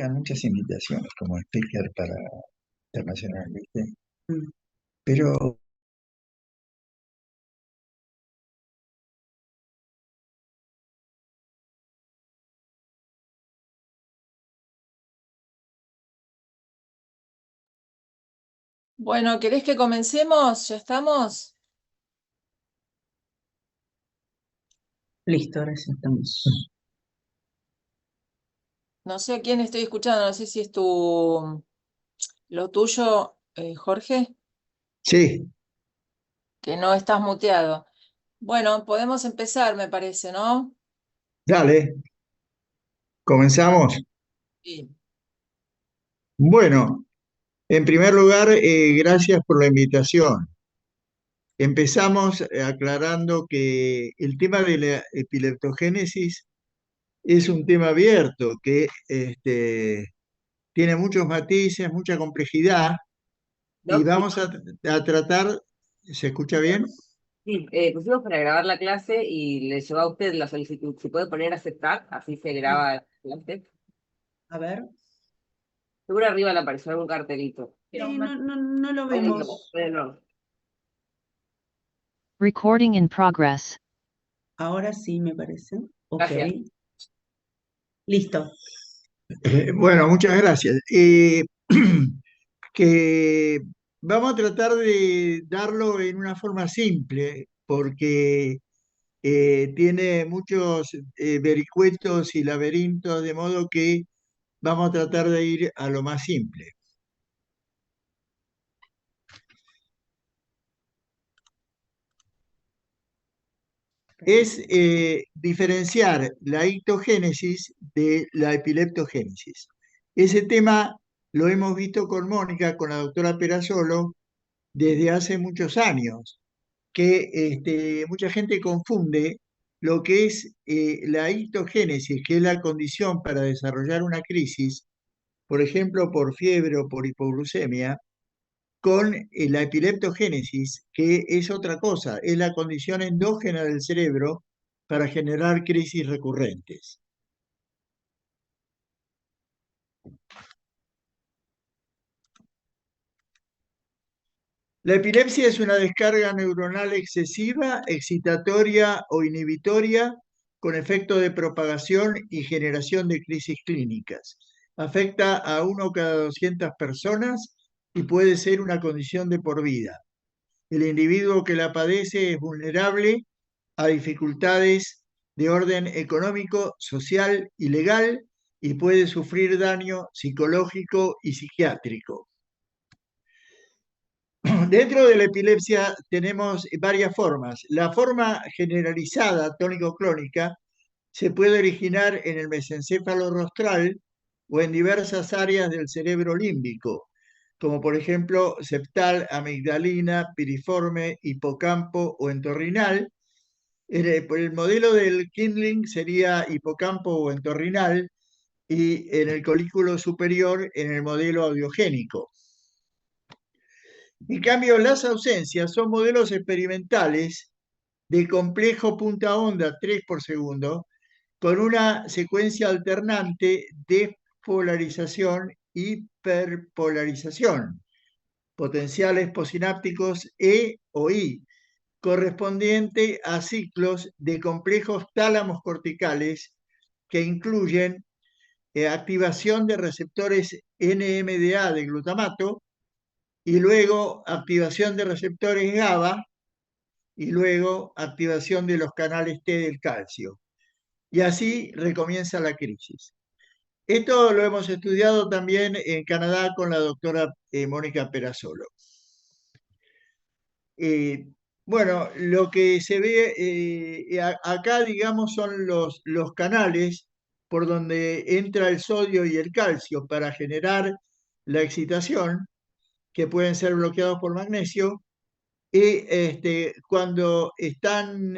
hacían muchas invitaciones como speaker para internacional, ¿viste? Mm. Pero Bueno, ¿querés que comencemos? ¿Ya estamos? Listo, ahora sí estamos. No sé a quién estoy escuchando, no sé si es lo tuyo, Jorge, sí, que no estás muteado. Bueno, podemos empezar, me parece, ¿no? dale, comenzamos. Sí. Bueno, en primer lugar, gracias por la invitación. Empezamos aclarando que el tema de la epileptogénesis es un tema abierto que tiene muchos matices, mucha complejidad y Doc, vamos a tratar, ¿se escucha bien? sí, pusimos para grabar la clase y le llevó a usted la solicitud. ¿Se puede poner a aceptar? Así se Sí. graba la clase. A ver. Seguro arriba le apareció algún cartelito. Sí, no lo Pónganlo, vemos. pónganlo. Recording in progress. Ahora sí, me parece. Ok. Gracias. Listo. Bueno, muchas gracias. Que vamos a tratar de darlo en una forma simple, porque tiene muchos vericuetos y laberintos, de modo que vamos a tratar de ir a lo más simple. Es diferenciar la ictogénesis de la epileptogénesis. Ese tema lo hemos visto con Mónica, con la doctora Perazzolo, desde hace muchos años, que mucha gente confunde lo que es la ictogénesis, que es la condición para desarrollar una crisis, por ejemplo, por fiebre o por hipoglucemia, con la epileptogénesis, que es otra cosa, es la condición endógena del cerebro para generar crisis recurrentes. La epilepsia es una descarga neuronal excesiva, excitatoria o inhibitoria con efecto de propagación y generación de crisis clínicas. Afecta a 1 cada 200 personas y puede ser una condición de por vida. El individuo que la padece es vulnerable a dificultades de orden económico, social y legal y puede sufrir daño psicológico y psiquiátrico. Dentro de la epilepsia tenemos varias formas. La forma generalizada tónico-clónica se puede originar en el mesencéfalo rostral o en diversas áreas del cerebro límbico, como por ejemplo septal, amigdalina, piriforme, hipocampo o entorrinal. Por el modelo del Kindling sería hipocampo o entorrinal y en el colículo superior en el modelo audiogénico. En cambio, las ausencias son modelos experimentales de complejo punta onda 3 por segundo con una secuencia alternante de polarización y hiperpolarización, potenciales posinápticos E o I, correspondiente a ciclos de complejos tálamos corticales que incluyen activación de receptores NMDA de glutamato y luego activación de receptores GABA y luego activación de los canales T del calcio. Y así recomienza la crisis. Esto lo hemos estudiado también en Canadá con la doctora Mónica Perazzolo. Bueno, lo que se ve acá, digamos, son los canales por donde entra el sodio y el calcio para generar la excitación, que pueden ser bloqueados por magnesio, y cuando están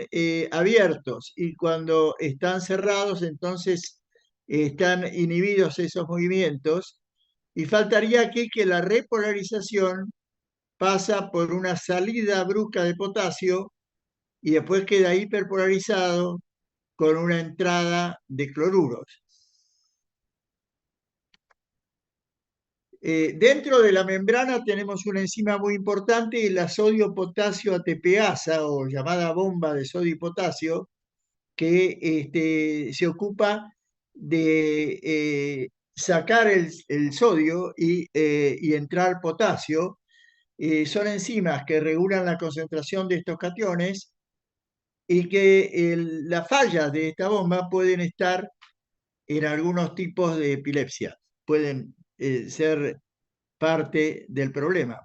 abiertos y cuando están cerrados, entonces están inhibidos esos movimientos. Y faltaría aquí que la repolarización pasa por una salida brusca de potasio y después queda hiperpolarizado con una entrada de cloruros. Dentro de la membrana tenemos una enzima muy importante, la sodio-potasio ATPasa, o llamada bomba de sodio y potasio, que se ocupa de sacar el sodio y entrar potasio. Son enzimas que regulan la concentración de estos cationes y que las fallas de esta bomba pueden estar en algunos tipos de epilepsia, pueden ser parte del problema.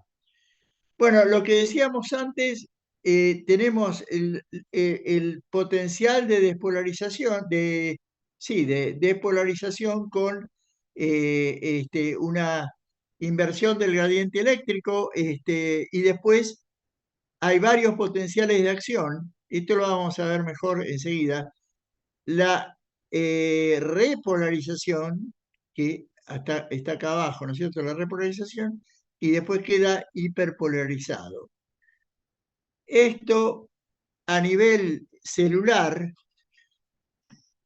Bueno, lo que decíamos antes, tenemos el potencial de despolarización, de despolarización con una inversión del gradiente eléctrico, y después hay varios potenciales de acción. Esto lo vamos a ver mejor enseguida. La repolarización, que está acá abajo, ¿no es cierto? La repolarización, y después queda hiperpolarizado. Esto a nivel celular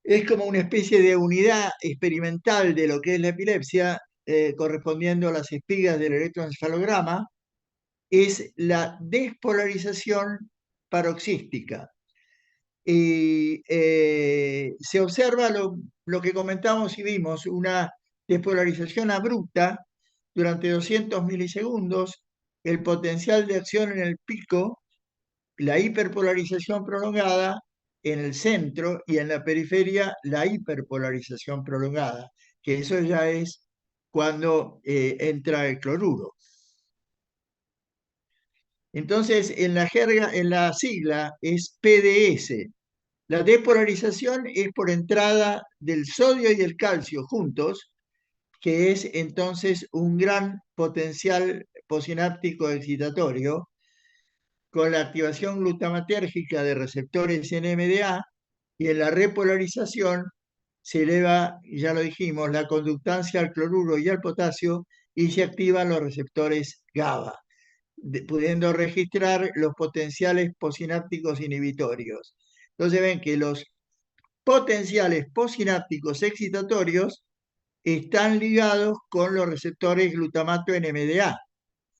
es como una especie de unidad experimental de lo que es la epilepsia, correspondiendo a las espigas del electroencefalograma, es la despolarización paroxística. Y se observa lo que comentamos y vimos, una despolarización abrupta durante 200 milisegundos, el potencial de acción en el pico, la hiperpolarización prolongada en el centro y en la periferia la hiperpolarización prolongada, que eso ya es cuando entra el cloruro. Entonces, en la jerga, en la sigla es PDS. La despolarización es por entrada del sodio y el calcio juntos, que es entonces un gran potencial posináptico excitatorio, con la activación glutamatérgica de receptores NMDA, y en la repolarización se eleva, ya lo dijimos, la conductancia al cloruro y al potasio y se activan los receptores GABA, pudiendo registrar los potenciales posinápticos inhibitorios. Entonces ven que los potenciales posinápticos excitatorios están ligados con los receptores glutamato NMDA.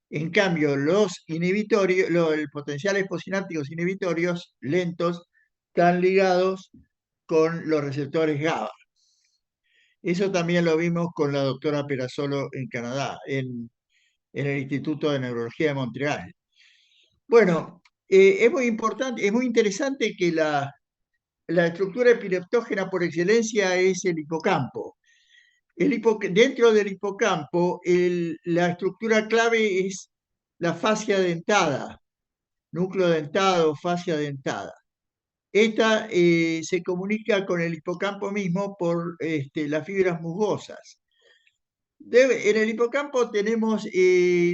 En cambio, los potenciales posinápticos inhibitorios lentos están ligados con los receptores GABA. Eso también lo vimos con la doctora Perazzolo en Canadá, en el Instituto de Neurología de Montreal. Bueno, es muy importante, es muy interesante que la estructura epileptógena por excelencia es el hipocampo. Dentro del hipocampo, la estructura clave es la fascia dentada, núcleo dentado, fascia dentada. Esta se comunica con el hipocampo mismo por las fibras musgosas. En el hipocampo tenemos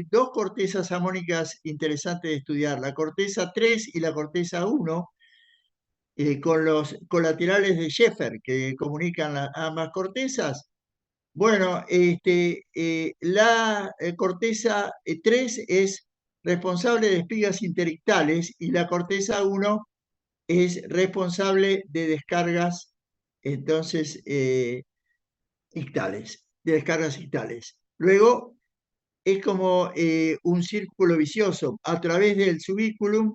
dos cortezas amónicas interesantes de estudiar, la corteza 3 y la corteza 1, con los colaterales de Scheffer que comunican ambas cortezas. Bueno, la corteza 3 es responsable de espigas interictales y la corteza 1 es responsable de descargas, entonces, ictales, de descargas ictales. Luego, es como un círculo vicioso. A través del subiculum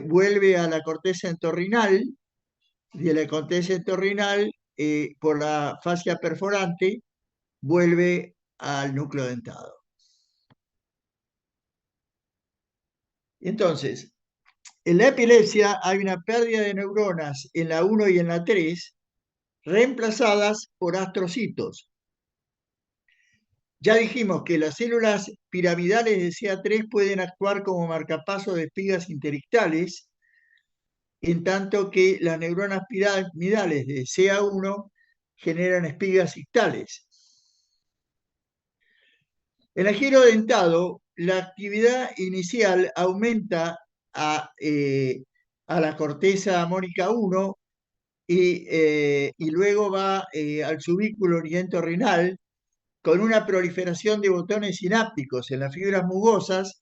vuelve a la corteza entorrinal, de la corteza entorrinal, por la fascia perforante, vuelve al núcleo dentado. Entonces, en la epilepsia hay una pérdida de neuronas en la 1 y en la 3, reemplazadas por astrocitos. Ya dijimos que las células piramidales de CA3 pueden actuar como marcapasos de espigas interictales, en tanto que las neuronas piramidales de CA1 generan espigas ictales. En el giro dentado, la actividad inicial aumenta a la corteza amónica 1 y luego va al subículo orientorrinal con una proliferación de botones sinápticos en las fibras musgosas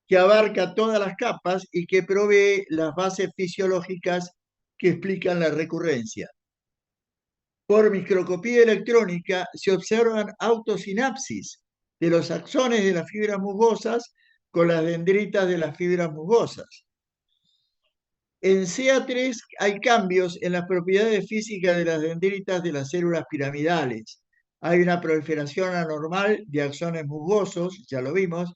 que abarca todas las capas y que provee las bases fisiológicas que explican la recurrencia. Por microscopía electrónica se observan autosinapsis de los axones de las fibras musgosas con las dendritas de las fibras musgosas. En CA3 hay cambios en las propiedades físicas de las dendritas de las células piramidales. Hay una proliferación anormal de axones musgosos, ya lo vimos,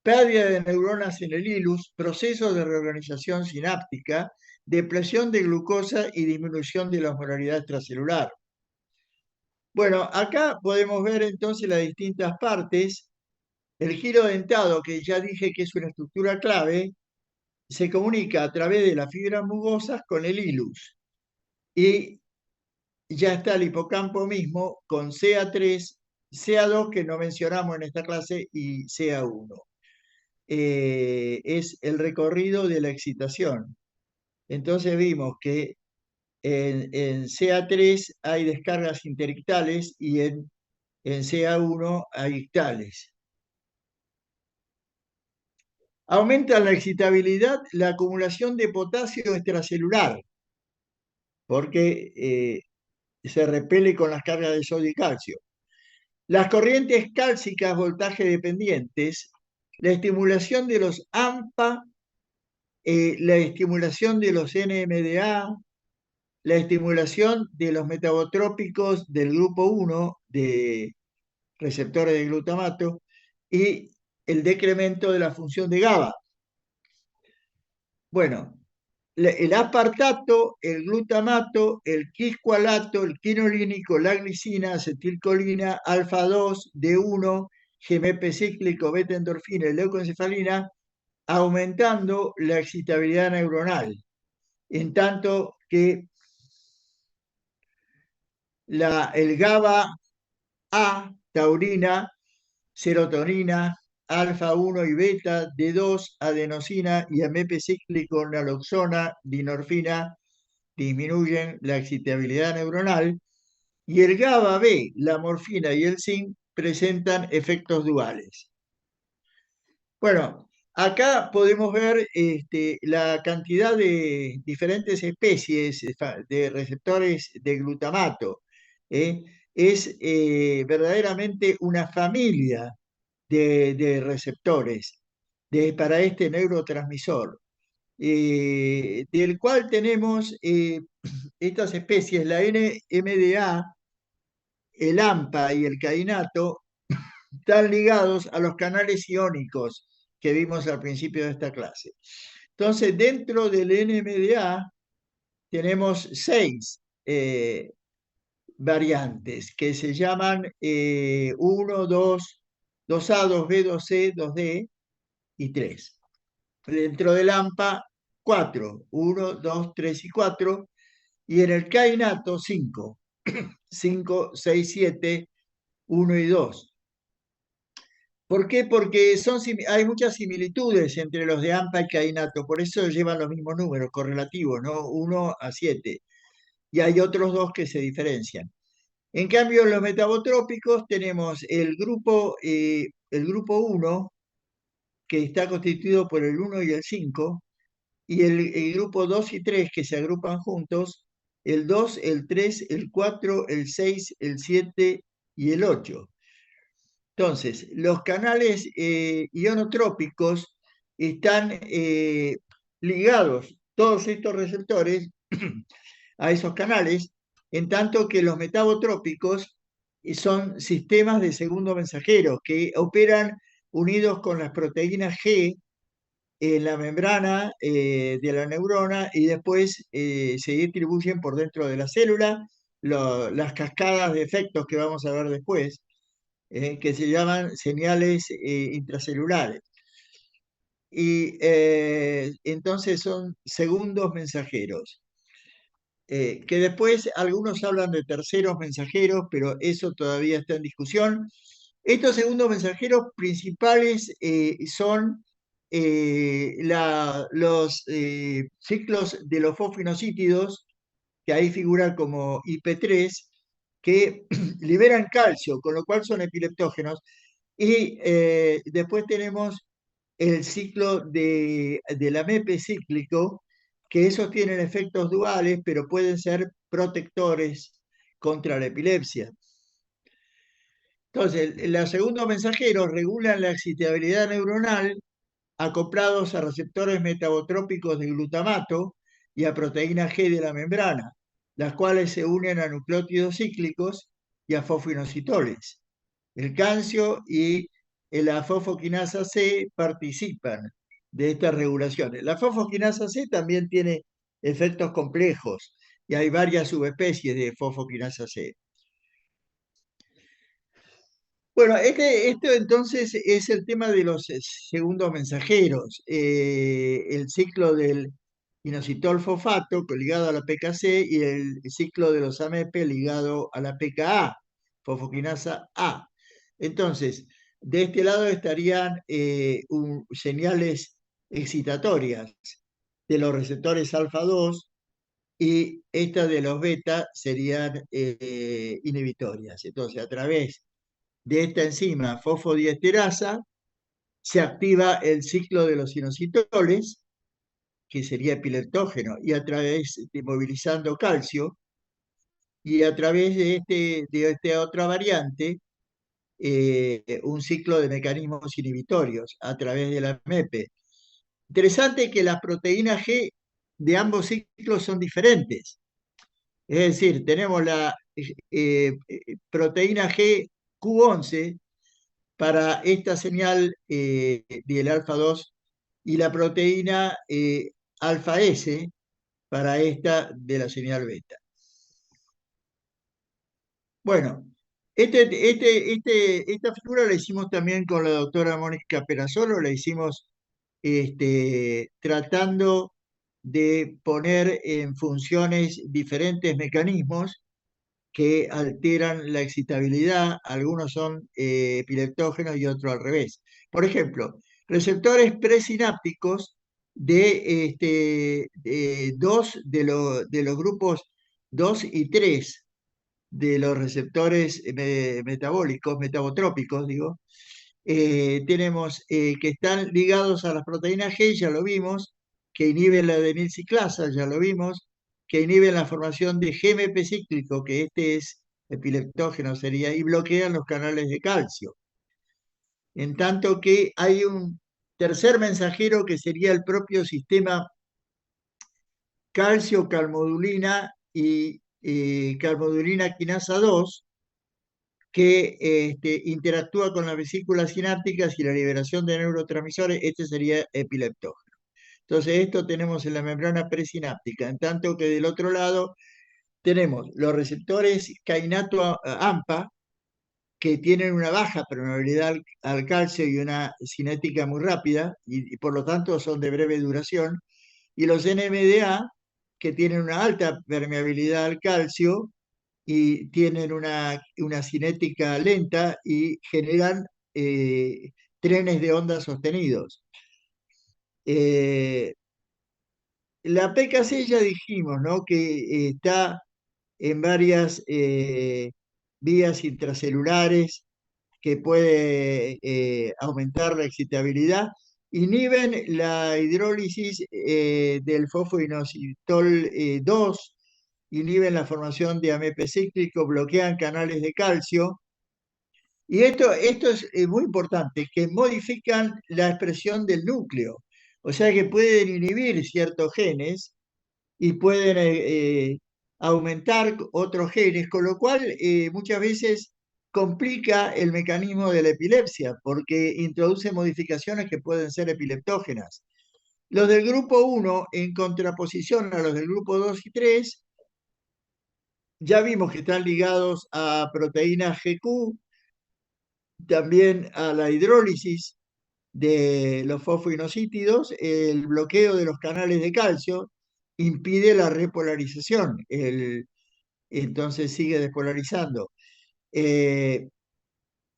pérdida de neuronas en el hilus, procesos de reorganización sináptica, depresión de glucosa y disminución de la osmolaridad extracelular. Bueno, acá podemos ver entonces las distintas partes. El giro dentado, que ya dije que es una estructura clave, se comunica a través de las fibras musgosas con el hilus. Y ya está el hipocampo mismo con CA3, CA2 que no mencionamos en esta clase y CA1. Es el recorrido de la excitación. Entonces vimos que en CA3 hay descargas interictales y en CA1 hay ictales. Aumenta la excitabilidad la acumulación de potasio extracelular, porque se repele con las cargas de sodio y calcio. Las corrientes cálcicas voltaje dependientes, la estimulación de los AMPA, la estimulación de los NMDA, la estimulación de los metabotrópicos del grupo 1 de receptores de glutamato y el decremento de la función de GABA. Bueno, el aspartato, el glutamato, el quisqualato, el quinolínico, la glicina, acetilcolina, alfa-2, D1, GMP cíclico, beta-endorfina y leucoencefalina, aumentando la excitabilidad neuronal, en tanto que el GABA-A, taurina, serotonina, alfa-1 y beta, D2, adenosina y AMP cíclico, naloxona, dinorfina, disminuyen la excitabilidad neuronal, y el GABA-B, la morfina y el zinc presentan efectos duales. Bueno, acá podemos ver la cantidad de diferentes especies de receptores de glutamato. Es verdaderamente una familia de receptores para este neurotransmisor, del cual tenemos estas especies, la NMDA, el AMPA y el cainato, están ligados a los canales iónicos que vimos al principio de esta clase. Entonces, dentro del NMDA tenemos 6 variantes que se llaman 1, 2, 2A, 2B, 2C, 2D y 3. Dentro del AMPA, 4, 1, 2, 3 y 4, y en el cainato, 5, 5, 6, 7, 1 y 2. ¿Por qué? Porque hay muchas similitudes entre los de AMPA y cainato, por eso llevan los mismos números correlativos, ¿no? 1 a 7. Y hay otros 2 que se diferencian. En cambio, en los metabotrópicos tenemos el grupo 1, que está constituido por el 1 y el 5, y el grupo 2 y 3, que se agrupan juntos, el 2, el 3, el 4, el 6, el 7 y el 8. Entonces, los canales ionotrópicos están ligados, todos estos receptores, a esos canales, en tanto que los metabotrópicos son sistemas de segundo mensajero que operan unidos con las proteínas G en la membrana de la neurona y después se distribuyen por dentro de la célula, las cascadas de efectos que vamos a ver después, que se llaman señales intracelulares. Y entonces son segundos mensajeros, que después algunos hablan de terceros mensajeros, pero eso todavía está en discusión. Estos segundos mensajeros principales son los ciclos de los fosfoinosítidos, que ahí figuran como IP3, que liberan calcio, con lo cual son epileptógenos. Y después tenemos el ciclo del AMP cíclico, que esos tienen efectos duales, pero pueden ser protectores contra la epilepsia. Entonces, los segundos mensajeros regulan la excitabilidad neuronal acoplados a receptores metabotrópicos de glutamato y a proteína G de la membrana, las cuales se unen a nucleótidos cíclicos y a fosfoinositoles. El calcio y la fosfoquinasa C participan de estas regulaciones. La fosfoquinasa C también tiene efectos complejos y hay varias subespecies de fosfoquinasa C. Bueno, esto entonces es el tema de los segundos mensajeros. El ciclo del inositol fosfato ligado a la PKC y el ciclo de los AMP ligado a la PKA, fosfoquinasa A. Entonces, de este lado estarían señales excitatorias de los receptores alfa 2 y estas de los beta serían inhibitorias. Entonces, a través de esta enzima fosfodiesterasa se activa el ciclo de los inositoles, que sería epileptógeno, y a través de movilizando calcio, y a través de esta otra variante, un ciclo de mecanismos inhibitorios a través de la MEPE. Interesante que las proteínas G de ambos ciclos son diferentes. Es decir, tenemos la proteína G Q11 para esta señal del alfa 2 y la proteína alfa S para esta de la señal beta. Bueno, esta figura la hicimos también con la doctora Mónica Perazzolo, la hicimos tratando de poner en funciones diferentes mecanismos que alteran la excitabilidad, algunos son epileptógenos y otros al revés. Por ejemplo, receptores presinápticos de dos de los grupos 2 y 3 de los receptores metabólicos, metabotrópicos, digo, tenemos que están ligados a las proteínas G, ya lo vimos, que inhiben la adenilciclasa, ya lo vimos, que inhiben la formación de GMP cíclico, que este es epileptógeno sería, y bloquean los canales de calcio. En tanto que hay un tercer mensajero que sería el propio sistema calcio-calmodulina y calmodulina quinasa 2, que interactúa con las vesículas sinápticas y la liberación de neurotransmisores. Este sería epileptógeno. Entonces, esto tenemos en la membrana presináptica, en tanto que del otro lado tenemos los receptores kainato AMPA, que tienen una baja permeabilidad al calcio y una cinética muy rápida, y por lo tanto son de breve duración, y los NMDA, que tienen una alta permeabilidad al calcio y tienen una cinética lenta y generan trenes de onda sostenidos. La PKC ya dijimos, ¿no?, que está en varias vías intracelulares que puede aumentar la excitabilidad, inhiben la hidrólisis del fosfoinositol 2, inhiben la formación de AMP cíclico, bloquean canales de calcio. Y esto es muy importante, que modifican la expresión del núcleo. O sea que pueden inhibir ciertos genes y pueden aumentar otros genes, con lo cual muchas veces complica el mecanismo de la epilepsia, porque introduce modificaciones que pueden ser epileptógenas. Los del grupo 1, en contraposición a los del grupo 2 y 3, ya vimos que están ligados a proteínas GQ, también a la hidrólisis de los fosfoinosítidos. El bloqueo de los canales de calcio impide la repolarización, entonces sigue despolarizando.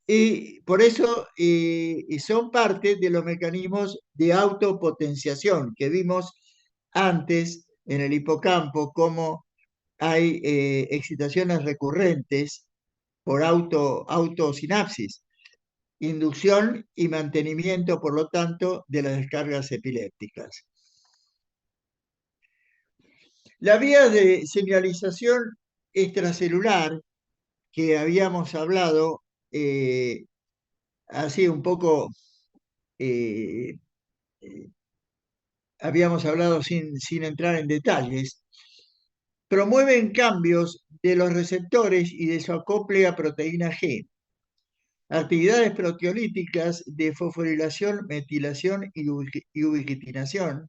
Y por eso son parte de los mecanismos de autopotenciación que vimos antes en el hipocampo, como hay excitaciones recurrentes por autosinapsis, inducción y mantenimiento, por lo tanto, de las descargas epilépticas. La vía de señalización extracelular que habíamos hablado así un poco, habíamos hablado sin entrar en detalles, promueven cambios de los receptores y de su acople a proteína G, actividades proteolíticas de fosforilación, metilación y ubiquitinación.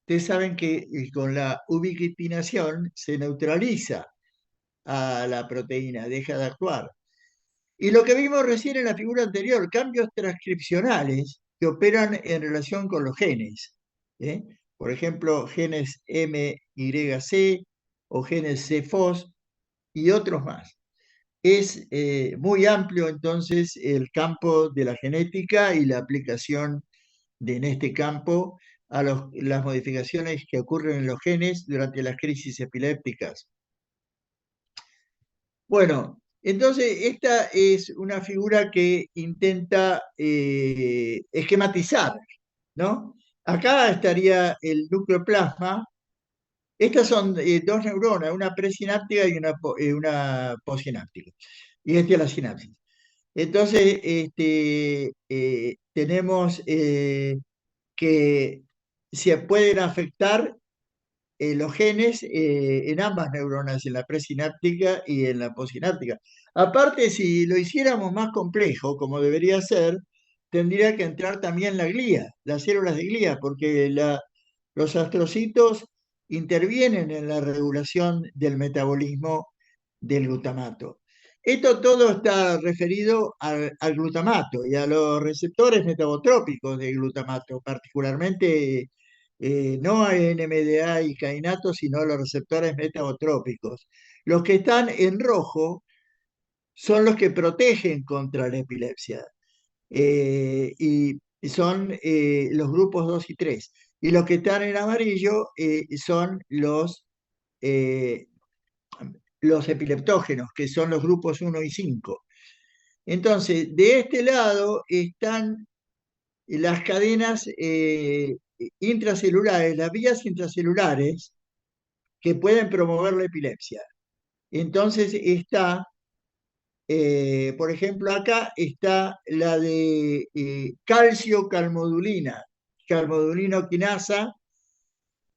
Ustedes saben que con la ubiquitinación se neutraliza a la proteína, deja de actuar. Y lo que vimos recién en la figura anterior, cambios transcripcionales que operan en relación con los genes. Por ejemplo, genes MYC o genes CFOS y otros más. Es muy amplio entonces el campo de la genética y la aplicación en este campo a las modificaciones que ocurren en los genes durante las crisis epilépticas. Bueno, entonces esta es una figura que intenta esquematizar, ¿no? Acá estaría el nucleoplasma. Estas son dos neuronas, una presináptica y una postsináptica. Y esta es la sinapsis. Entonces, tenemos que se pueden afectar los genes en ambas neuronas, en la presináptica y en la postsináptica. Aparte, si lo hiciéramos más complejo, como debería ser, tendría que entrar también la glía, las células de glía, porque los astrocitos intervienen en la regulación del metabolismo del glutamato. Esto todo está referido al glutamato y a los receptores metabotrópicos del glutamato, particularmente no a NMDA y kainato, sino a los receptores metabotrópicos. Los que están en rojo son los que protegen contra la epilepsia y son los grupos 2 y 3. Y los que están en amarillo son los epileptógenos, que son los grupos 1 y 5. Entonces, de este lado están las cadenas intracelulares, las vías intracelulares que pueden promover la epilepsia. Entonces está, por ejemplo, acá está la de calcio-calmodulina, calmodulinoquinasa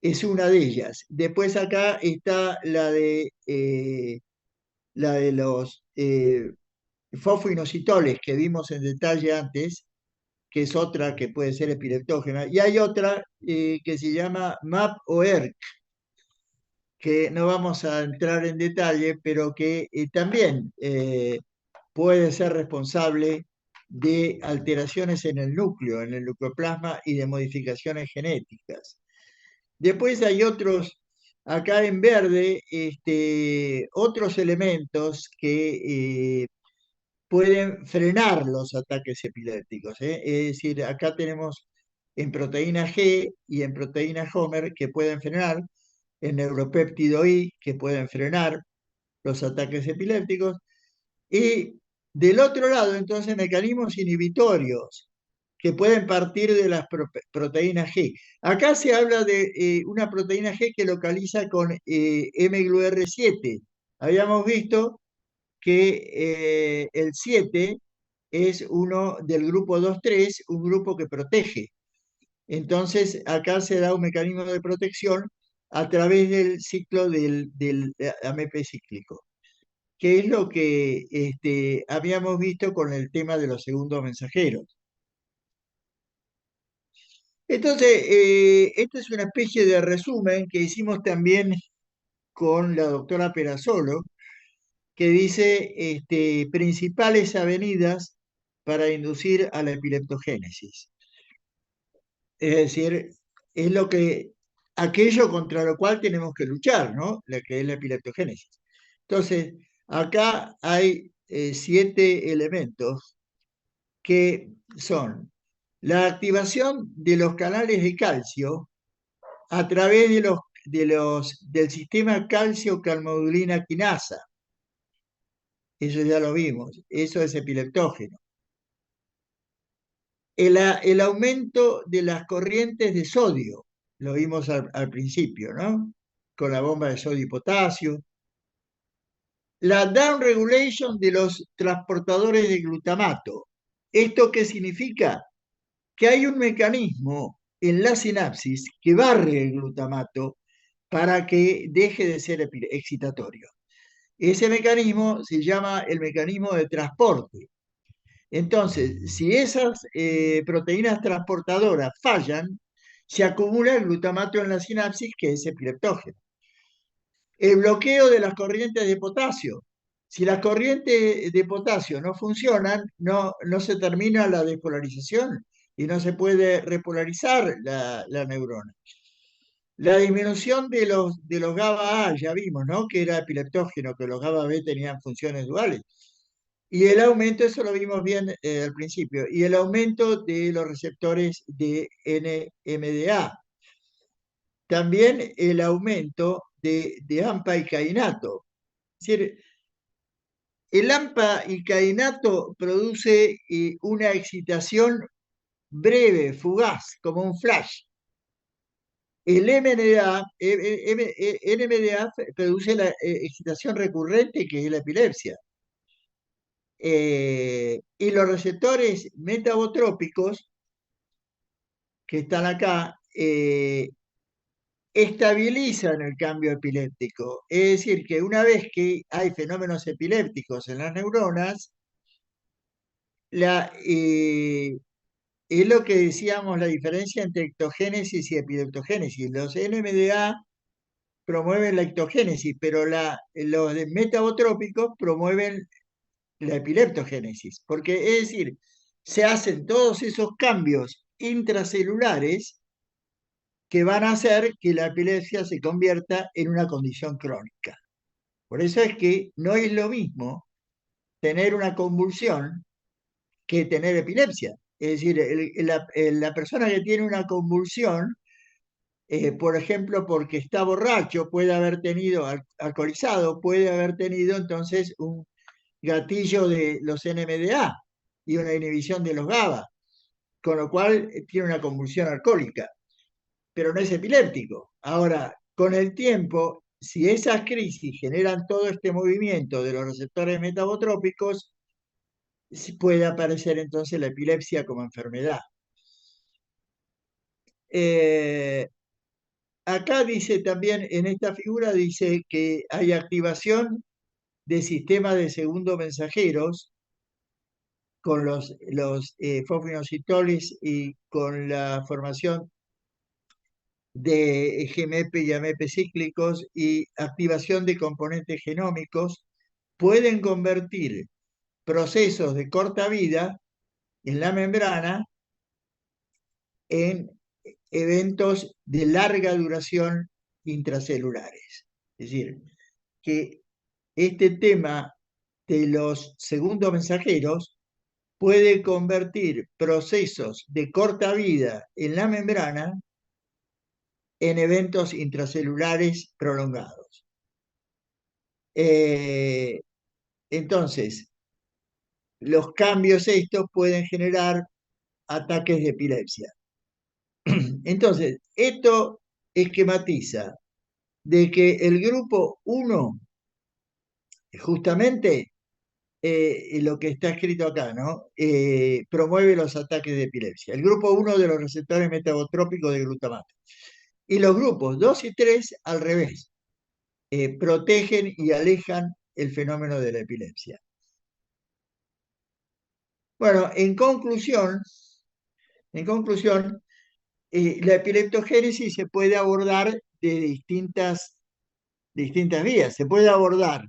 es una de ellas. Después acá está la de los fosfoinositoles que vimos en detalle antes, que es otra que puede ser epileptógena, y hay otra que se llama MAP o ERK, que no vamos a entrar en detalle, pero que también puede ser responsable de alteraciones en el núcleo, en el nucleoplasma y de modificaciones genéticas. Después hay otros, acá en verde, otros elementos que pueden frenar los ataques epilépticos. Es decir, acá tenemos en proteína G y en proteína Homer que pueden frenar, en neuropéptido I que pueden frenar los ataques epilépticos, y del otro lado, entonces, mecanismos inhibitorios que pueden partir de las proteínas G. Acá se habla de una proteína G que localiza con mGluR7. Habíamos visto que el 7 es uno del grupo 2-3, un grupo que protege. Entonces, acá se da un mecanismo de protección a través del ciclo del AMP cíclico, que es lo que habíamos visto con el tema de los segundos mensajeros. Entonces, esta es una especie de resumen que hicimos también con la doctora Perazzolo, que dice principales avenidas para inducir a la epileptogénesis. Es decir, es aquello contra lo cual tenemos que luchar, ¿no? La que es la epileptogénesis. Entonces, acá hay 7 elementos que son la activación de los canales de calcio a través del sistema calcio-calmodulina quinasa. Eso ya lo vimos, eso es epileptógeno. El aumento de las corrientes de sodio, lo vimos al principio, ¿no? Con la bomba de sodio y potasio. la downregulation de los transportadores de glutamato. ¿Esto qué significa? Que hay un mecanismo en la sinapsis que barre el glutamato para que deje de ser excitatorio. Ese mecanismo se llama el mecanismo de transporte. Entonces, si esas proteínas transportadoras fallan, se acumula el glutamato en la sinapsis, que es epileptógeno. El bloqueo de las corrientes de potasio. Si las corrientes de potasio no funcionan, no se termina la despolarización y no se puede repolarizar la neurona. La disminución de los GABA A, ya vimos, ¿no? Que era epileptógeno, que los GABA B tenían funciones duales. Y el aumento, eso lo vimos bien al principio, y el aumento de los receptores de NMDA. También el aumento de AMPA y cainato. Es decir, el AMPA y cainato produce una excitación breve, fugaz, como un flash. El NMDA produce la excitación recurrente, que es la epilepsia. Y los receptores metabotrópicos que están acá estabilizan el cambio epiléptico. Es decir, que una vez que hay fenómenos epilépticos en las neuronas, es lo que decíamos, la diferencia entre ectogénesis y epileptogénesis. Los NMDA promueven la ectogénesis, pero los metabotrópicos promueven la epileptogénesis, porque es decir, se hacen todos esos cambios intracelulares que van a hacer que la epilepsia se convierta en una condición crónica. Por eso es que no es lo mismo tener una convulsión que tener epilepsia. Es decir, la persona que tiene una convulsión, por ejemplo, porque está borracho, puede haber tenido, alcoholizado, puede haber tenido entonces un gatillo de los NMDA y una inhibición de los GABA, con lo cual tiene una convulsión alcohólica, pero no es epiléptico. Ahora, con el tiempo, si esas crisis generan todo este movimiento de los receptores metabotrópicos, puede aparecer entonces la epilepsia como enfermedad. Acá dice también, en esta figura dice que hay activación de sistemas de segundo mensajeros con los fosfinoxitoles y con la formación de GMP y AMP cíclicos y activación de componentes genómicos, pueden convertir procesos de corta vida en la membrana en eventos de larga duración intracelulares. Es decir, que este tema de los segundos mensajeros puede convertir procesos de corta vida en la membrana en eventos intracelulares prolongados. Entonces, los cambios estos pueden generar ataques de epilepsia. Entonces, esto esquematiza de que el grupo 1, justamente lo que está escrito acá, ¿no? Promueve los ataques de epilepsia. El grupo 1 de los receptores metabotrópicos de glutamato. Y los grupos 2 y 3, al revés, protegen y alejan el fenómeno de la epilepsia. Bueno, en conclusión, la epileptogénesis se puede abordar de distintas vías. Se puede abordar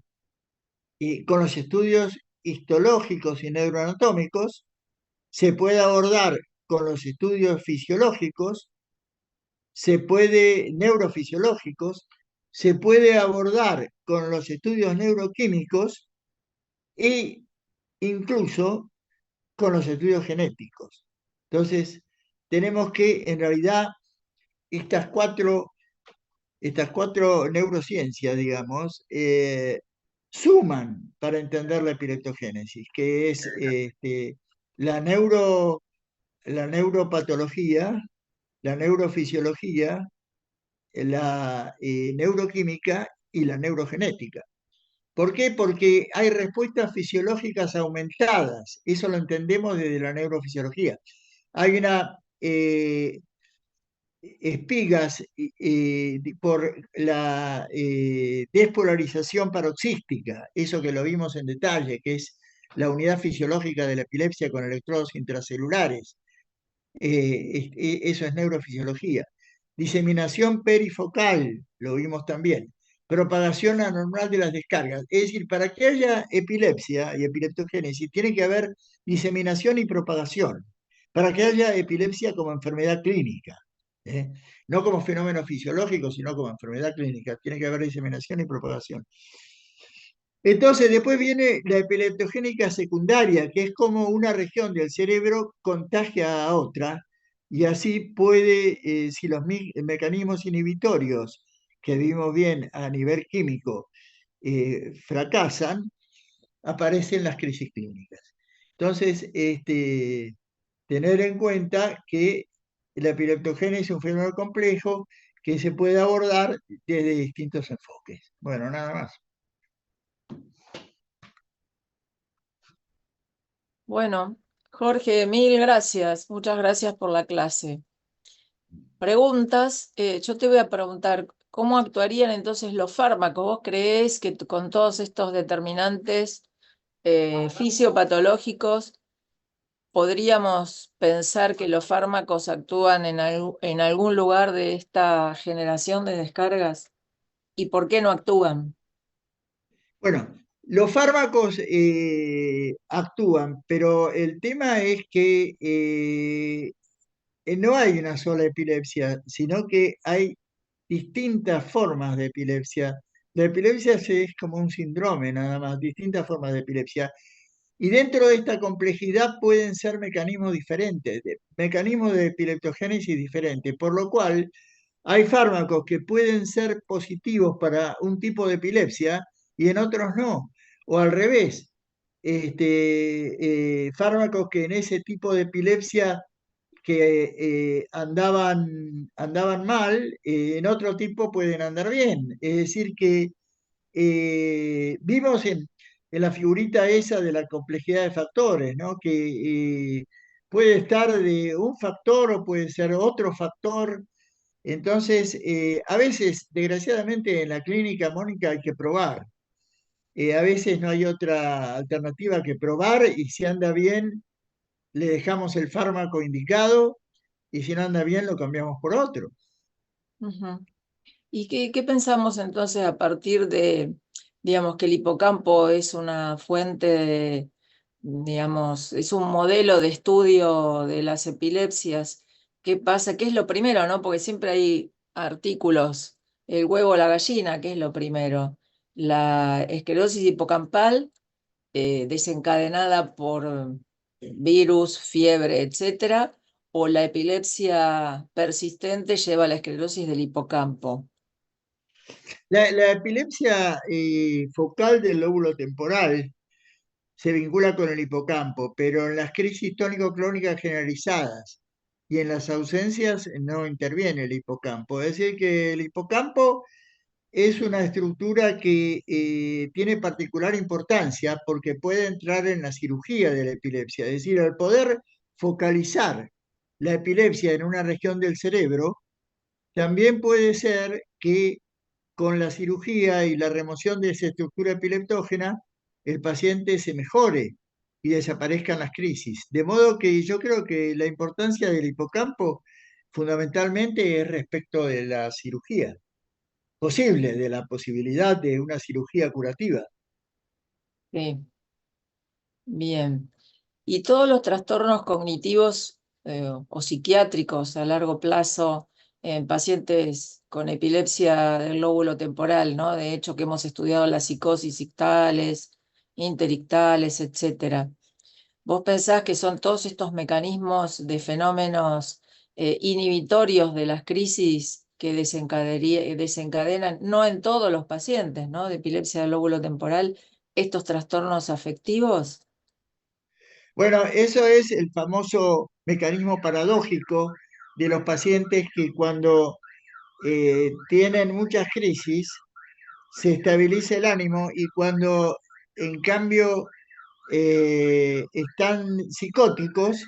con los estudios histológicos y neuroanatómicos, se puede abordar con los estudios fisiológicos, neurofisiológicos, se puede abordar con los estudios neuroquímicos e incluso con los estudios genéticos. Entonces, tenemos que, en realidad, estas cuatro neurociencias, digamos, suman para entender la epileptogénesis, que es la neuropatología, la neurofisiología, la neuroquímica y la neurogenética. ¿Por qué? Porque hay respuestas fisiológicas aumentadas. Eso lo entendemos desde la neurofisiología. Hay una espigas por la despolarización paroxística, eso que lo vimos en detalle, que es la unidad fisiológica de la epilepsia con electrodos intracelulares. Eso es neurofisiología. Diseminación perifocal, lo vimos también. Propagación anormal de las descargas. Es decir, para que haya epilepsia y epileptogénesis, tiene que haber diseminación y propagación. Para que haya epilepsia como enfermedad clínica. ¿eh? No como fenómeno fisiológico, sino como enfermedad clínica. Tiene que haber diseminación y propagación. Entonces, después viene la epileptogénica secundaria, que es como una región del cerebro contagia a otra, y así puede, si los mecanismos inhibitorios que vimos bien a nivel químico fracasan, aparecen las crisis clínicas. Entonces, tener en cuenta que la epileptogénesis es un fenómeno complejo que se puede abordar desde distintos enfoques. Bueno, nada más. Bueno, Jorge, mil gracias. Muchas gracias por la clase. Preguntas. Yo te voy a preguntar, ¿cómo actuarían entonces los fármacos? ¿Vos creés que con todos estos determinantes fisiopatológicos podríamos pensar que los fármacos actúan en algún lugar de esta generación de descargas? ¿Y por qué no actúan? Bueno, los fármacos actúan, pero el tema es que no hay una sola epilepsia, sino que hay distintas formas de epilepsia. La epilepsia es como un síndrome nada más, distintas formas de epilepsia. Y dentro de esta complejidad pueden ser mecanismos diferentes, mecanismos de epileptogénesis diferentes, por lo cual hay fármacos que pueden ser positivos para un tipo de epilepsia y en otros no. O al revés, fármacos que en ese tipo de epilepsia que andaban mal, en otro tipo pueden andar bien. Es decir, que vimos en la figurita esa de la complejidad de factores, ¿no? Que puede estar de un factor o puede ser otro factor. Entonces, a veces, desgraciadamente, en la clínica, Mónica, hay que probar. A veces no hay otra alternativa que probar y si anda bien, le dejamos el fármaco indicado y si no anda bien, lo cambiamos por otro. Ujú. ¿Y qué pensamos entonces a partir de, digamos, que el hipocampo es una fuente de, digamos, es un modelo de estudio de las epilepsias? ¿Qué pasa? ¿Qué es lo primero, no? Porque siempre hay artículos, el huevo o la gallina, ¿qué es lo primero? La esclerosis hipocampal, desencadenada por virus, fiebre, etcétera, o la epilepsia persistente lleva a la esclerosis del hipocampo. La epilepsia focal del lóbulo temporal se vincula con el hipocampo, pero en las crisis tónico-clónicas generalizadas y en las ausencias no interviene el hipocampo. Es decir, que el hipocampo es una estructura que tiene particular importancia porque puede entrar en la cirugía de la epilepsia. Es decir, al poder focalizar la epilepsia en una región del cerebro, también puede ser que con la cirugía y la remoción de esa estructura epileptógena, el paciente se mejore y desaparezcan las crisis. De modo que yo creo que la importancia del hipocampo fundamentalmente es respecto de la cirugía posible, de la posibilidad de una cirugía curativa. Sí, bien. ¿Y todos los trastornos cognitivos o psiquiátricos a largo plazo en pacientes con epilepsia del lóbulo temporal, ¿no? De hecho, que hemos estudiado las psicosis ictales, interictales, etcétera. ¿Vos pensás que son todos estos mecanismos de fenómenos inhibitorios de las crisis que desencadenan, no en todos los pacientes, ¿no? De epilepsia del lóbulo temporal, estos trastornos afectivos? Bueno, eso es el famoso mecanismo paradójico de los pacientes que cuando tienen muchas crisis, se estabiliza el ánimo y cuando en cambio están psicóticos,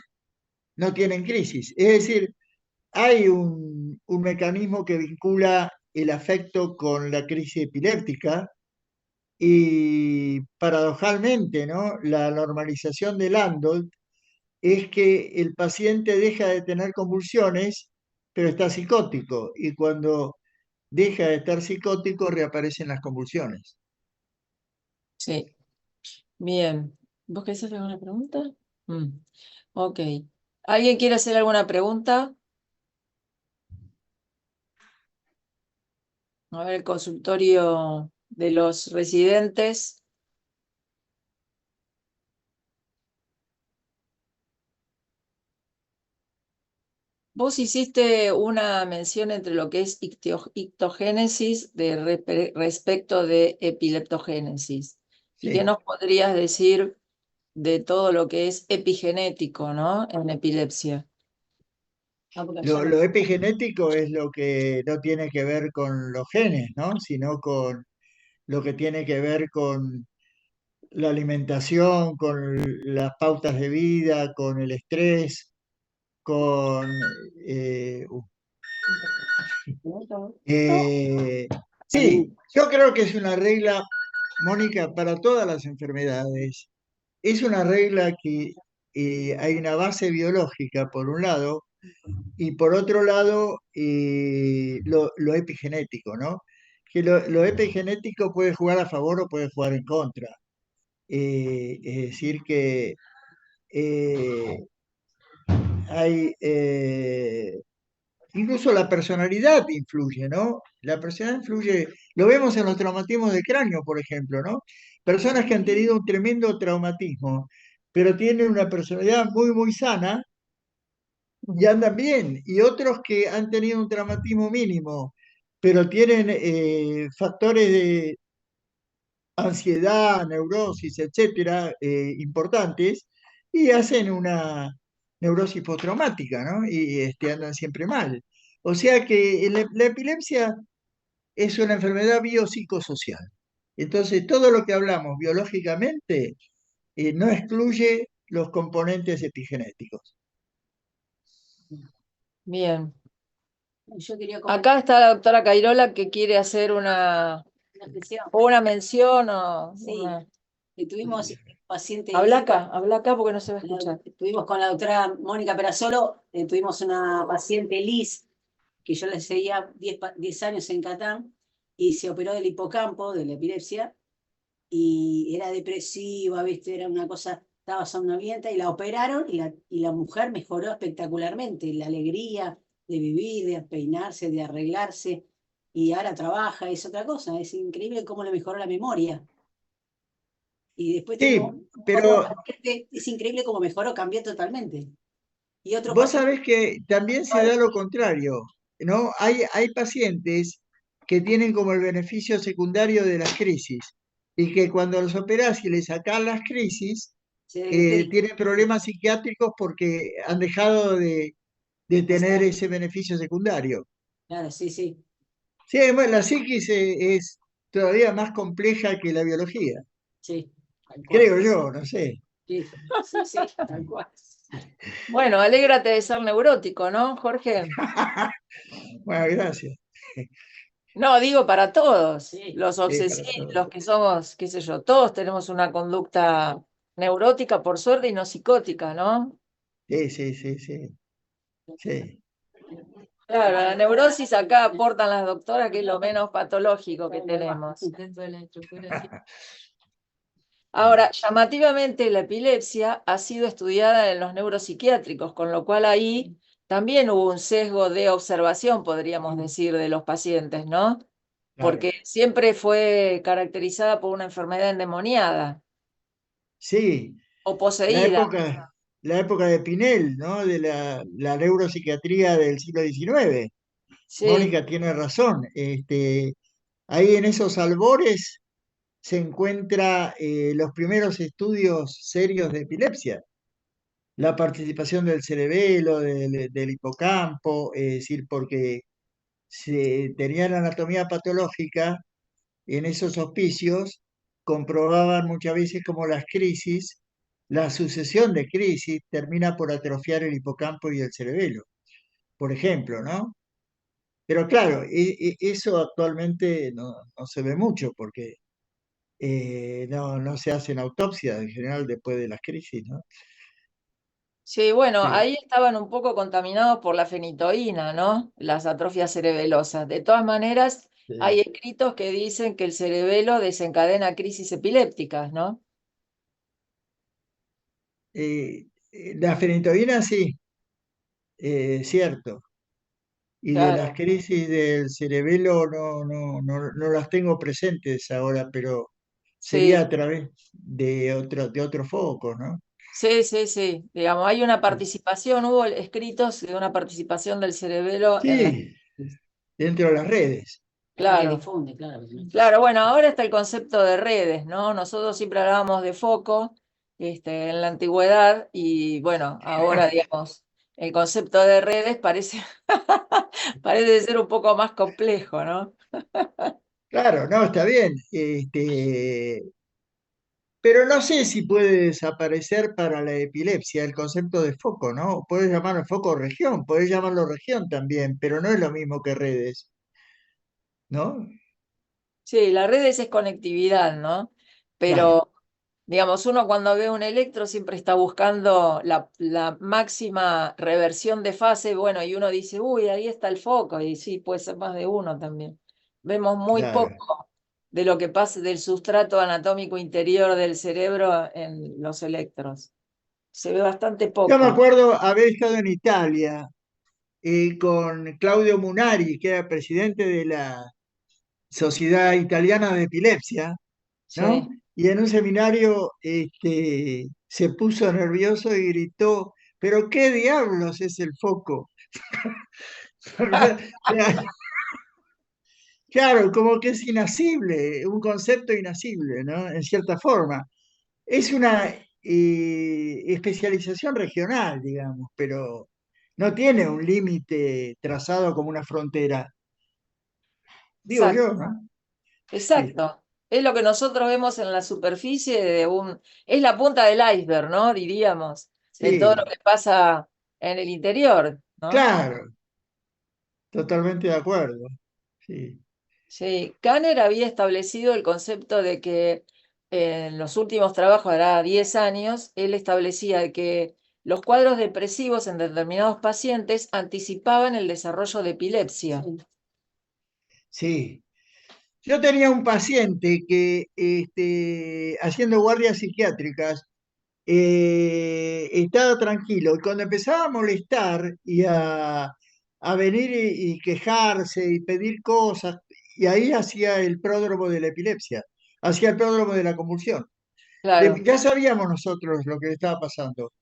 no tienen crisis. Es decir, hay un mecanismo que vincula el afecto con la crisis epiléptica y paradojalmente, ¿no? La normalización de Landolt es que el paciente deja de tener convulsiones, pero está psicótico y cuando deja de estar psicótico reaparecen las convulsiones. Sí, bien. ¿Vos querés hacer alguna pregunta? Ok. ¿Alguien quiere hacer alguna pregunta? A ver, el consultorio de los residentes. Vos hiciste una mención entre lo que es ictogénesis respecto de epileptogénesis. ¿Y qué Sí. nos podrías decir de todo lo que es epigenético, ¿no? En epilepsia. Lo epigenético es lo que no tiene que ver con los genes, ¿no? Sino con lo que tiene que ver con la alimentación, con las pautas de vida, con el estrés, con... eh, uh, eh, sí, yo creo que es una regla, Mónica, para todas las enfermedades. Es una regla que hay una base biológica, por un lado, y por otro lado, lo epigenético, ¿no? Que lo epigenético puede jugar a favor o puede jugar en contra. Es decir, que eh, hay, incluso la personalidad influye, ¿no? La personalidad influye, lo vemos en los traumatismos de cráneo, por ejemplo, ¿no? Personas que han tenido un tremendo traumatismo, pero tienen una personalidad muy, muy sana y andan bien, y otros que han tenido un traumatismo mínimo, pero tienen factores de ansiedad, neurosis, etcétera, importantes, y hacen una neurosis postraumática, ¿no? Y andan siempre mal. O sea que la epilepsia es una enfermedad biopsicosocial. Entonces, todo lo que hablamos biológicamente no excluye los componentes epigenéticos. Bien. Yo quería Acá está la doctora Cairola que quiere hacer una mención o Sí. una... Tuvimos paciente. Habla acá porque no se va a escuchar. Estuvimos con la doctora Mónica Perasolo, tuvimos una paciente Liz, que yo la seguía 10 años en Catán, y se operó del hipocampo, de la epilepsia, y era depresiva, ¿viste? Era una cosa, estaba somnolienta, y la operaron, y la mujer mejoró espectacularmente, la alegría de vivir, de peinarse, de arreglarse, y ahora trabaja, es otra cosa, es increíble cómo le mejoró la memoria. Y después Sí, tengo pero es increíble cómo mejoró, cambió totalmente. Y otro vos paciente. sabés que también se da lo contrario, ¿no? Hay pacientes que tienen como el beneficio secundario de las crisis y que cuando los operás y les sacás las crisis, tienen problemas psiquiátricos porque han dejado de tener ese beneficio secundario. Claro, sí, sí. Sí, bueno, la psiquis es todavía más compleja que la biología, Sí, tal cual. creo yo, no sé. Sí, sí, sí, tal cual. Bueno, alégrate de ser neurótico, ¿no, Jorge? Bueno, gracias. No, digo para todos, Sí. los Sí, para obsesivos, todos. los que somos, qué sé yo, todos tenemos una conducta neurótica por suerte y no psicótica, ¿no? Sí, sí, sí, sí. Sí. Claro, la neurosis acá aportan las doctoras, que es lo menos patológico que tenemos. Ahora, llamativamente la epilepsia ha sido estudiada en los neuropsiquiátricos, con lo cual ahí también hubo un sesgo de observación, podríamos decir, de los pacientes, ¿no? Claro. Porque siempre fue caracterizada por una enfermedad endemoniada Sí, o la poseída. la época de Pinel, ¿no? De la neuropsiquiatría del siglo XIX. Sí, Mónica tiene razón. Ahí en esos albores se encuentra los primeros estudios serios de epilepsia. La participación del cerebelo, del hipocampo, es decir, porque se tenía la anatomía patológica en esos hospicios comprobaban muchas veces cómo las crisis, la sucesión de crisis termina por atrofiar el hipocampo y el cerebelo, por ejemplo, ¿no? Pero claro, eso actualmente no se ve mucho porque no se hacen autopsias en general después de las crisis, ¿no? Sí, bueno, Sí, ahí estaban un poco contaminados por la fenitoína, ¿no? Las atrofias cerebelosas. De todas maneras, hay sí. escritos que dicen que el cerebelo desencadena crisis epilépticas, ¿no? La fenitoína sí, cierto. Y de las Claro, crisis del cerebelo no las tengo presentes ahora, pero sería sí, a través de otro foco, ¿no? sí, sí, sí. Digamos, hay una Sí, participación, hubo escritos de una participación del cerebelo en las sí, crisis. dentro de las redes. Es la que Claro. difunde, claro. Claro, bueno, ahora está el concepto de redes, ¿no? Nosotros siempre hablábamos de foco, en la antigüedad y bueno, ahora, digamos, el concepto de redes parece, parece ser un poco más complejo, ¿no? Claro, no, está bien. Pero no sé si puede desaparecer para la epilepsia el concepto de foco, ¿no? Puedes llamarlo foco o región, puedes llamarlo región también, pero no es lo mismo que redes, ¿no? Sí, las redes es conectividad, ¿no? Claro, Pero, digamos, uno cuando ve un electro siempre está buscando la máxima reversión de fase, bueno, y uno dice, uy, ahí está el foco, y sí, puede ser más de uno también. Vemos muy claro. poco de lo que pasa del sustrato anatómico interior del cerebro en los electros. Se ve bastante Yo me poco. acuerdo haber estado en Italia con Claudio Munari, que era presidente de la Sociedad Italiana de Epilepsia, ¿no? Sí. Y en un seminario se puso nervioso y gritó, ¿pero qué diablos es el foco? Claro, como que es inasible, un concepto inasible, ¿no? En cierta forma. Es una especialización regional, digamos, pero no tiene un límite trazado como una frontera. Digo yo, Exacto. ¿no? Sí, Exacto. Es lo que nosotros vemos en la superficie de un, es la punta del iceberg, ¿no? Diríamos, de todo lo sí, que pasa en el interior, ¿no? claro, totalmente de acuerdo. Sí, Sí, Kanner había establecido el concepto de que en los últimos trabajos, hará 10 años, él establecía que los cuadros depresivos en determinados pacientes anticipaban el desarrollo de epilepsia. Sí. sí. Yo tenía un paciente que haciendo guardias psiquiátricas estaba tranquilo y cuando empezaba a molestar y a venir y quejarse y pedir cosas, y ahí hacía el pródromo de la epilepsia, hacía el pródromo de la convulsión. Claro, Ya sabíamos nosotros lo que le estaba pasando,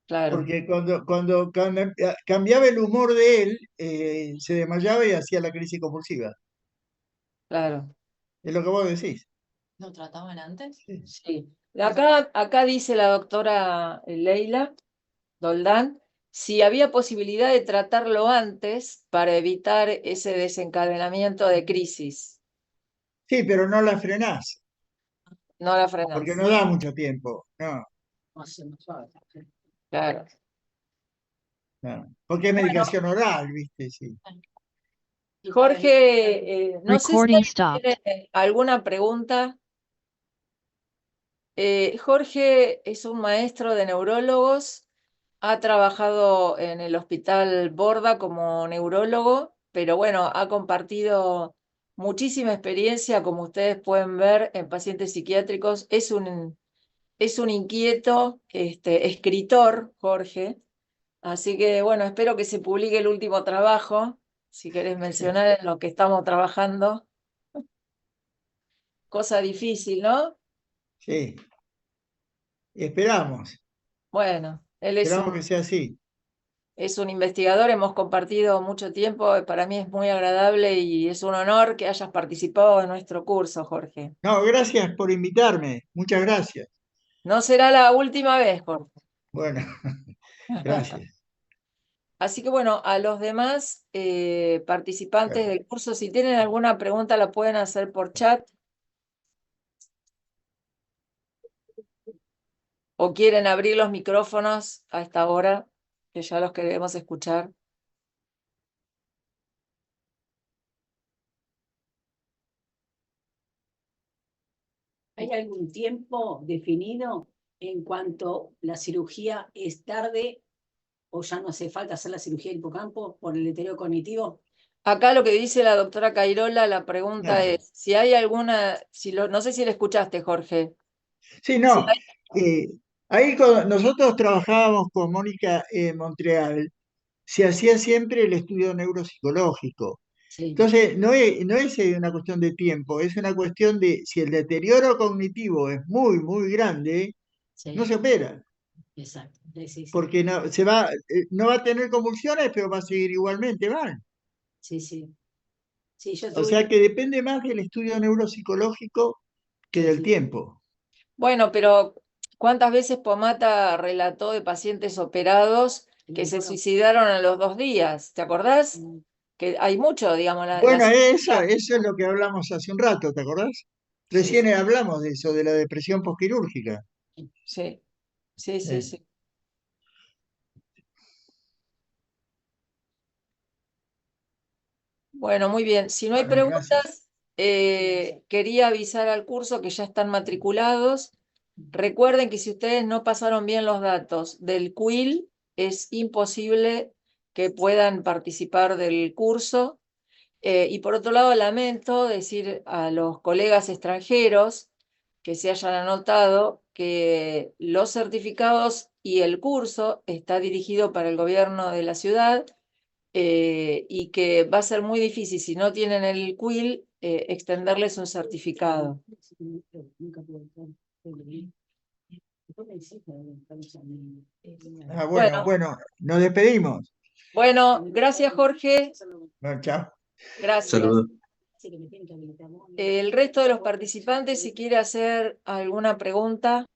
claro, porque cuando cambiaba el humor de él, se desmayaba y hacía la crisis convulsiva. claro. Es lo que vos decís. ¿Lo trataban antes? Sí. Sí. Acá dice la doctora Leila Doldán, si había posibilidad de tratarlo antes para evitar ese desencadenamiento de crisis. Sí, pero no la frenás, No la porque frenás. no da mucho tiempo. No, No sé, no sabe. Claro. no. Porque es Bueno, medicación oral, ¿viste? Sí. Jorge, no sé si Recording alguien stopped. tiene alguna pregunta. Jorge es un maestro de neurólogos, ha trabajado en el Hospital Borda como neurólogo, pero bueno, ha compartido muchísima experiencia, como ustedes pueden ver, en pacientes psiquiátricos. Es un inquieto escritor, Jorge. Así que bueno, espero que se publique el último trabajo, si querés mencionar en lo que estamos trabajando. Cosa difícil, ¿no? Sí. Esperamos, Bueno, él esperamos que sea así. es un investigador, hemos compartido mucho tiempo, para mí es muy agradable y es un honor que hayas participado en nuestro curso, Jorge. No, gracias por invitarme. Muchas gracias. No será la última vez, Jorge. Bueno, gracias. Así que bueno, a los demás participantes del curso, si tienen alguna pregunta la pueden hacer por chat. O quieren abrir los micrófonos a esta hora, que ya los queremos escuchar. ¿Hay algún tiempo definido en cuanto la cirugía es tarde o ya no hace falta hacer la cirugía del hipocampo por el deterioro cognitivo? Acá lo que dice la doctora Cairola, la pregunta Claro. es si hay alguna, no sé si le escuchaste, Jorge. Sí, Si no. hay- Ahí cuando nosotros trabajábamos con Mónica en Montreal, se hacía siempre el estudio neuropsicológico. Sí, Entonces, no es una cuestión de tiempo, es una cuestión de si el deterioro cognitivo es muy, muy grande, no sí, se opera, exacto. Sí, sí, sí. porque no va a tener convulsiones, pero va a seguir igualmente mal. Sí, sí. Sí, yo O tuve sea que depende más del estudio neuropsicológico que sí, del sí. tiempo. Bueno, pero ¿cuántas veces Pomata relató de pacientes operados que se Bueno, suicidaron a los 2 días? ¿Te acordás? Que hay mucho, digamos, Bueno, eso es lo que hablamos hace un rato, ¿te acordás? Sí, Recién hablamos de eso, de la depresión posquirúrgica. sí, sí, sí, Eh, sí. Bueno, muy bien. Si no hay bueno, gracias. preguntas, quería avisar al curso que ya están matriculados. Recuerden que si ustedes no pasaron bien los datos del quill, es imposible que puedan participar del curso. Y por otro lado, lamento decir a los colegas extranjeros que se hayan anotado que los certificados y el curso está dirigido para el gobierno de la ciudad y que va a ser muy difícil, si no tienen el quill, extenderles un certificado. nunca pude estar. Después me hiciste, Bueno, Bueno, nos despedimos. bueno, gracias Jorge, Bueno, chao. gracias. Saludos. Así que me tienen que habilitar, ¿no? El resto de los participantes, si quiere hacer alguna pregunta.